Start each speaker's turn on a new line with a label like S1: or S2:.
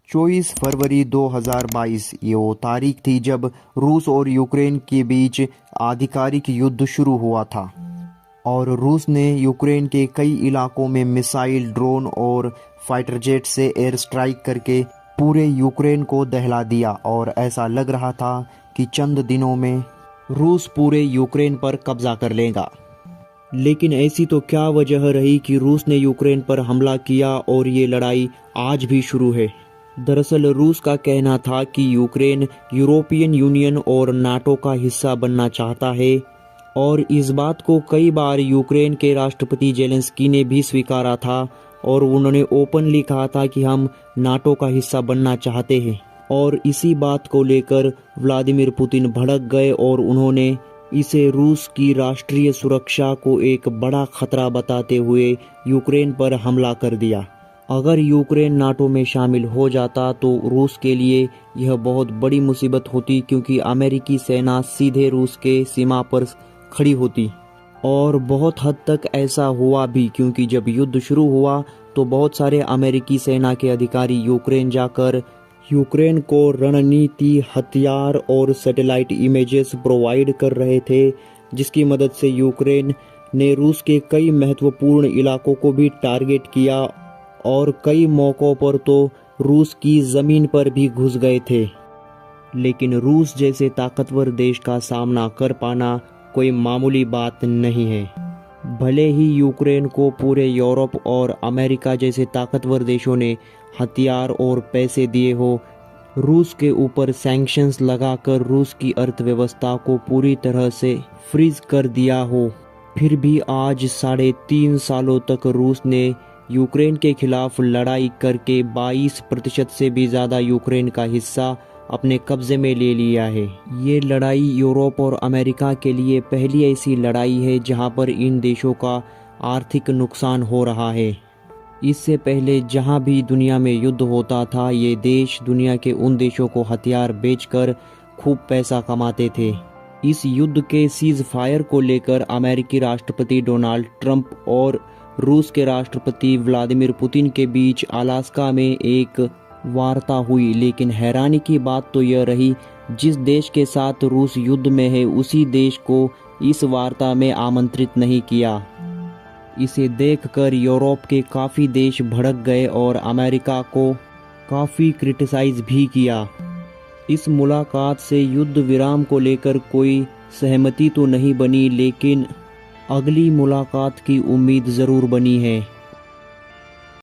S1: 24 फरवरी 2022 ये वो तारीख थी जब रूस और यूक्रेन के बीच आधिकारिक युद्ध शुरू हुआ था और रूस ने यूक्रेन के कई इलाकों में मिसाइल, ड्रोन और फाइटर जेट से एयर स्ट्राइक करके पूरे यूक्रेन को दहला दिया और ऐसा लग रहा था कि चंद दिनों में रूस पूरे यूक्रेन पर कब्जा कर लेगा। लेकिन ऐसी तो क्या वजह रही कि रूस ने यूक्रेन पर हमला किया और ये लड़ाई आज भी शुरू है। दरअसल रूस का कहना था कि यूक्रेन यूरोपियन यूनियन और नाटो का हिस्सा बनना चाहता है और इस बात को कई बार यूक्रेन के राष्ट्रपति जेलेंस्की ने भी स्वीकारा था और उन्होंने ओपनली कहा था कि हम नाटो का हिस्सा बनना चाहते हैं। और इसी बात को लेकर व्लादिमीर पुतिन भड़क गए और उन्होंने इसे रूस की राष्ट्रीय सुरक्षा को एक बड़ा खतरा बताते हुए यूक्रेन पर हमला कर दिया। अगर यूक्रेन नाटो में शामिल हो जाता तो रूस के लिए यह बहुत बड़ी मुसीबत होती, क्योंकि अमेरिकी सेना सीधे रूस के सीमा पर खड़ी होती। और बहुत हद तक ऐसा हुआ भी, क्योंकि जब युद्ध शुरू हुआ तो बहुत सारे अमेरिकी सेना के अधिकारी यूक्रेन जाकर यूक्रेन को रणनीति, हथियार और सैटेलाइट इमेजेस प्रोवाइड कर रहे थे, जिसकी मदद से यूक्रेन ने रूस के कई महत्वपूर्ण इलाकों को भी टारगेट किया और कई मौक़ों पर तो रूस की ज़मीन पर भी घुस गए थे। लेकिन रूस जैसे ताकतवर देश का सामना कर पाना कोई मामूली बात नहीं है। भले ही यूक्रेन को पूरे यूरोप और अमेरिका जैसे ताकतवर देशों ने हथियार और पैसे दिए हो, रूस के ऊपर सैंक्शंस लगाकर रूस की अर्थव्यवस्था को पूरी तरह से फ्रीज कर दिया हो, फिर भी आज 3.5 सालों तक रूस ने यूक्रेन के खिलाफ लड़ाई करके 22% से भी ज़्यादा यूक्रेन का हिस्सा अपने कब्जे में ले लिया है। ये लड़ाई यूरोप और अमेरिका के लिए पहली ऐसी लड़ाई है जहां पर इन देशों का आर्थिक नुकसान हो रहा है। इससे पहले जहां भी दुनिया में युद्ध होता था, ये देश दुनिया के उन देशों को हथियार बेचकर खूब पैसा कमाते थे। इस युद्ध के सीज फायर को लेकर अमेरिकी राष्ट्रपति डोनाल्ड ट्रंप और रूस के राष्ट्रपति व्लादिमीर पुतिन के बीच अलास्का में एक वार्ता हुई। लेकिन हैरानी की बात तो यह रही, जिस देश के साथ रूस युद्ध में है उसी देश को इस वार्ता में आमंत्रित नहीं किया। इसे देखकर यूरोप के काफ़ी देश भड़क गए और अमेरिका को काफ़ी क्रिटिसाइज भी किया। इस मुलाकात से युद्ध विराम को लेकर कोई सहमति तो नहीं बनी, लेकिन अगली मुलाकात की उम्मीद ज़रूर बनी है।